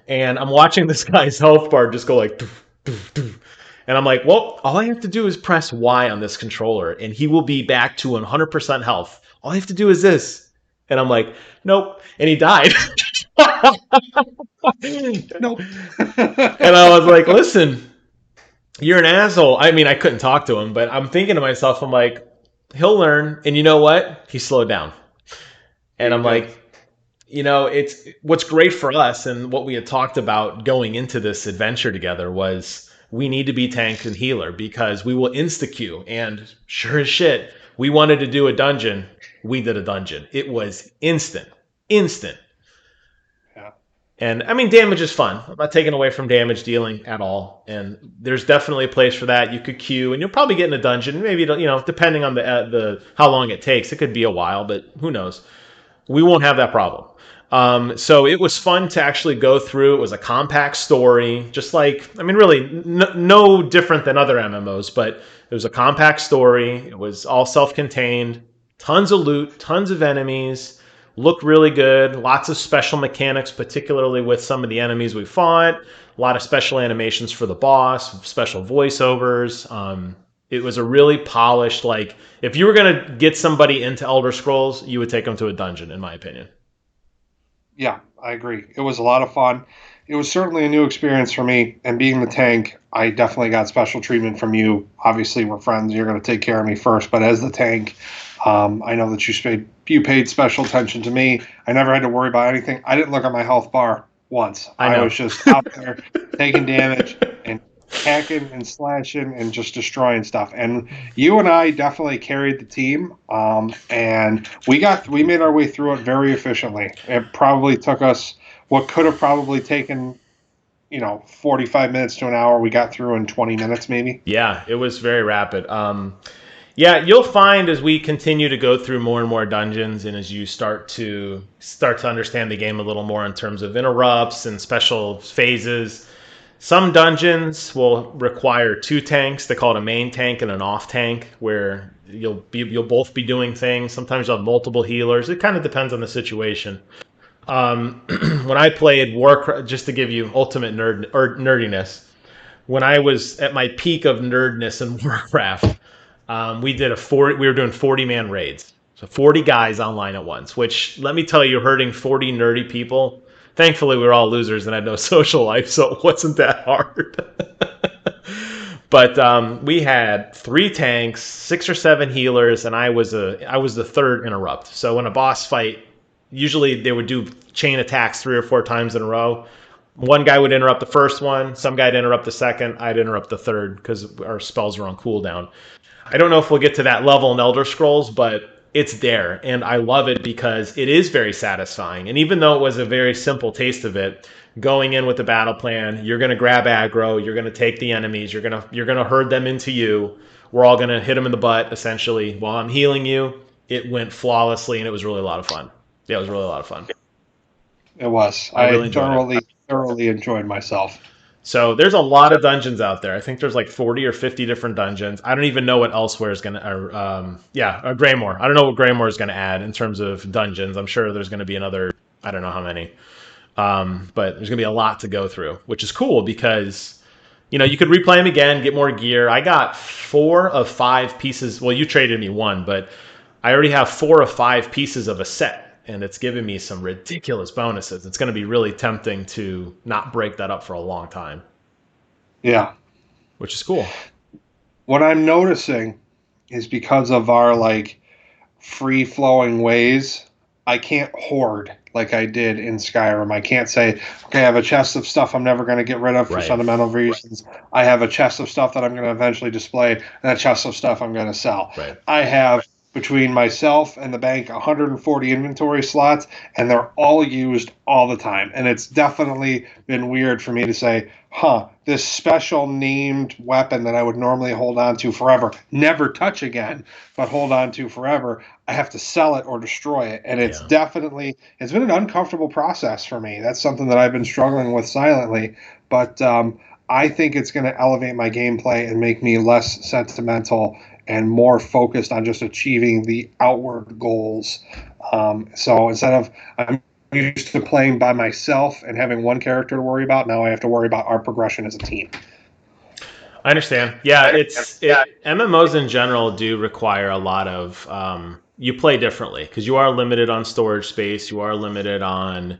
And I'm watching this guy's health bar just go like, doof, doof, doof. And I'm like, well, all I have to do is press Y on this controller, and he will be back to 100% health. All I have to do is this. And I'm like, nope. And he died. Nope. And I was like, listen, you're an asshole. I mean, I couldn't talk to him, but I'm thinking to myself, I'm like, he'll learn. And you know what? He slowed down. And I'm like, it's what's great for us, and what we had talked about going into this adventure together was we need to be tank and healer because we will insta-queue. And sure as shit, we wanted to do a dungeon. We did a dungeon. It was instant. Yeah. And I mean, damage is fun. I'm not taking away from damage dealing at all. And there's definitely a place for that. You could queue, and you'll probably get in a dungeon. Maybe depending on the how long it takes, it could be a while, but who knows? We won't have that problem. So it was fun to actually go through. It was a compact story, just like, I mean, really no different than other MMOs, but it was a compact story. It was all self-contained, tons of loot, tons of enemies, looked really good, lots of special mechanics, particularly with some of the enemies we fought, a lot of special animations for the boss, special voiceovers. It was a really polished, like, if you were going to get somebody into Elder Scrolls, you would take them to a dungeon, in my opinion. Yeah, I agree. It was a lot of fun. It was certainly a new experience for me. And being the tank, I definitely got special treatment from you. Obviously, we're friends. You're going to take care of me first. But as the tank, I know that you paid special attention to me. I never had to worry about anything. I didn't look at my health bar once. I was just out there taking damage and hacking and slashing and just destroying stuff. And you and I definitely carried the team, and we made our way through it very efficiently. It probably took us what could have probably taken 45 minutes to an hour. We got through in 20 minutes maybe. Yeah, it was very rapid. Yeah, you'll find as we continue to go through more and more dungeons, and as you start to understand the game a little more in terms of interrupts and special phases. Some dungeons will require 2 tanks. They call it a main tank and an off tank, where you'll both be doing things. Sometimes you'll have multiple healers. It kind of depends on the situation. When I played Warcraft, just to give you ultimate nerdiness, when I was at my peak of nerdness in Warcraft, we were doing 40-man raids. So 40 guys online at once, which, let me tell you, herding 40 nerdy people, Thankfully, we were all losers and had no social life, so it wasn't that hard. But we had 3 tanks, 6 or 7 healers, and I was the third interrupt. So in a boss fight, usually they would do chain attacks 3 or 4 times in a row. One guy would interrupt the first one, some guy'd interrupt the second, I'd interrupt the third because our spells were on cooldown. I don't know if we'll get to that level in Elder Scrolls, but it's there, and I love it because it is very satisfying. And even though it was a very simple taste of it, going in with the battle plan, you're going to grab aggro, you're going to take the enemies, you're going to herd them into you. We're all going to hit them in the butt, essentially, while I'm healing you. It went flawlessly, and it was really a lot of fun. Yeah, it was really a lot of fun. It was. I really thoroughly enjoyed myself. So there's a lot of dungeons out there. I think there's like 40 or 50 different dungeons. I don't even know what Elsewhere is going to, Greymoor. I don't know what Greymoor is going to add in terms of dungeons. I'm sure there's going to be another, I don't know how many. But there's going to be a lot to go through, which is cool because, you could replay them again, get more gear. I got 4 of 5 pieces. Well, you traded me 1, but I already have 4 of 5 pieces of a set. And it's given me some ridiculous bonuses. It's going to be really tempting to not break that up for a long time. Yeah. Which is cool. What I'm noticing is because of our, free-flowing ways, I can't hoard like I did in Skyrim. I can't say, okay, I have a chest of stuff I'm never going to get rid of for sentimental reasons. Right. I have a chest of stuff that I'm going to eventually display, and that chest of stuff I'm going to sell. Right. I have... between myself and the bank, 140 inventory slots, and they're all used all the time. And it's definitely been weird for me to say, this special named weapon that I would normally hold on to forever, never touch again, but hold on to forever, I have to sell it or destroy it. And it's it's been an uncomfortable process for me. That's something that I've been struggling with silently. But I think it's going to elevate my gameplay and make me less sentimental and more focused on just achieving the outward goals. So instead of, I'm used to playing by myself and having one character to worry about, now I have to worry about our progression as a team. I understand. Yeah, MMOs in general do require a lot of, you play differently because you are limited on storage space, you are limited on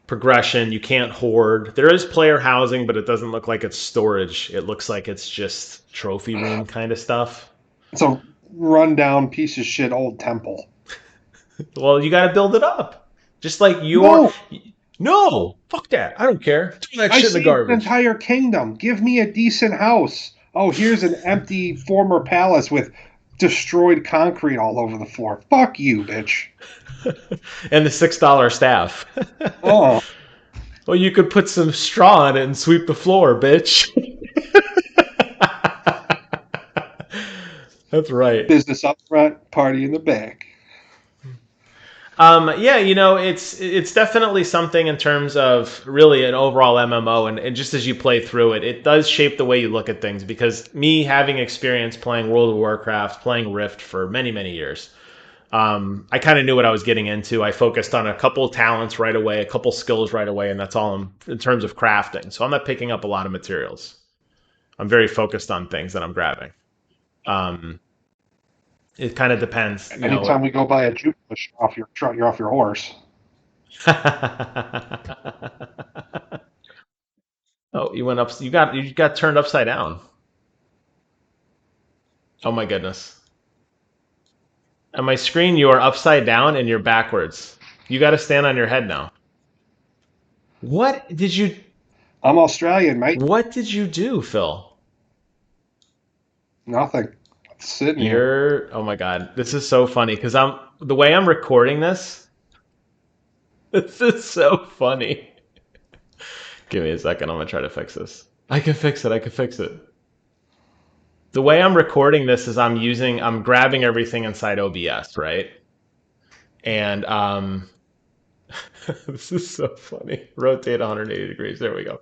progression, you can't hoard. There is player housing, but it doesn't look like it's storage. It looks like it's just trophy room kind of stuff. It's a rundown piece of shit old temple. Well, you got to build it up. Just like your... No, fuck that. I don't care. Throw that shit in the garbage. An entire kingdom. Give me a decent house. Oh, here's an empty former palace with destroyed concrete all over the floor. Fuck you, bitch. And the $6 staff. Oh. Well, you could put some straw on it and sweep the floor, bitch. That's right. Business up front, party in the back. It's definitely something in terms of really an overall MMO, and just as you play through it, it does shape the way you look at things. Because me having experience playing World of Warcraft, playing Rift for many, many years, I kind of knew what I was getting into. I focused on a couple of talents right away, a couple skills right away, and that's all in terms of crafting. So I'm not picking up a lot of materials. I'm very focused on things that I'm grabbing. It kind of depends. Anytime we go by a jute bush you're off your horse. Oh, you went up. You got turned upside down. Oh my goodness. On my screen, you are upside down and you're backwards. You got to stand on your head now. What did you... I'm Australian, mate. What did you do, Phil? Nothing. I'm sitting here. Oh my God. This is so funny because the way I'm recording this is so funny. Give me a second. I'm going to try to fix this. I can fix it. The way I'm recording this is I'm grabbing everything inside OBS, right? And this is so funny. Rotate 180 degrees. There we go.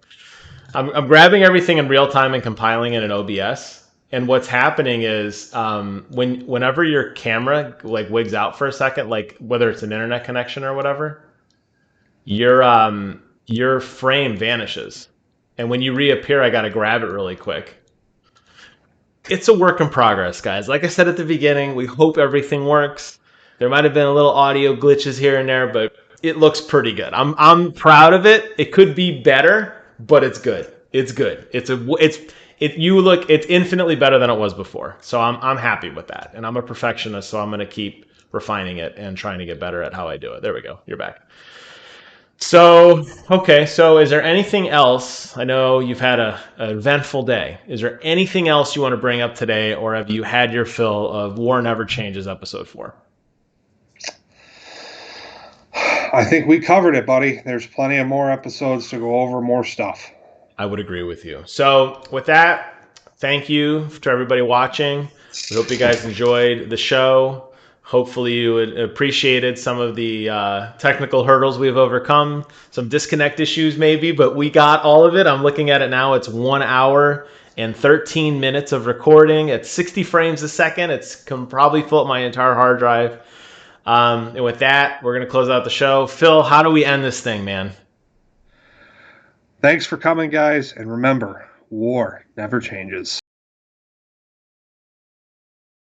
I'm grabbing everything in real time and compiling it in OBS. And what's happening is whenever your camera wigs out for a second, whether it's an internet connection or whatever, your frame vanishes. And when you reappear, I got to grab it really quick. It's a work in progress, guys. Like I said at the beginning, we hope everything works. There might have been a little audio glitches here and there, but it looks pretty good. I'm proud of it. It could be better, but it's good. It's good. It's infinitely better than it was before. So I'm happy with that. And I'm a perfectionist, so I'm going to keep refining it and trying to get better at how I do it. There we go. You're back. So, okay. So is there anything else? I know you've had an eventful day. Is there anything else you want to bring up today, or have you had your fill of War Never Changes episode 4? I think we covered it, buddy. There's plenty of more episodes to go over, more stuff. I would agree with you. So with that, thank you to everybody watching. We hope you guys enjoyed the show. Hopefully you appreciated some of the technical hurdles we've overcome, some disconnect issues maybe, but we got all of it. I'm looking at it now. It's 1 hour and 13 minutes of recording at 60 frames a second. It's can probably fill up my entire hard drive. And with that, we're going to close out the show. Phil, how do we end this thing, man? Thanks for coming, guys. And remember, war never changes.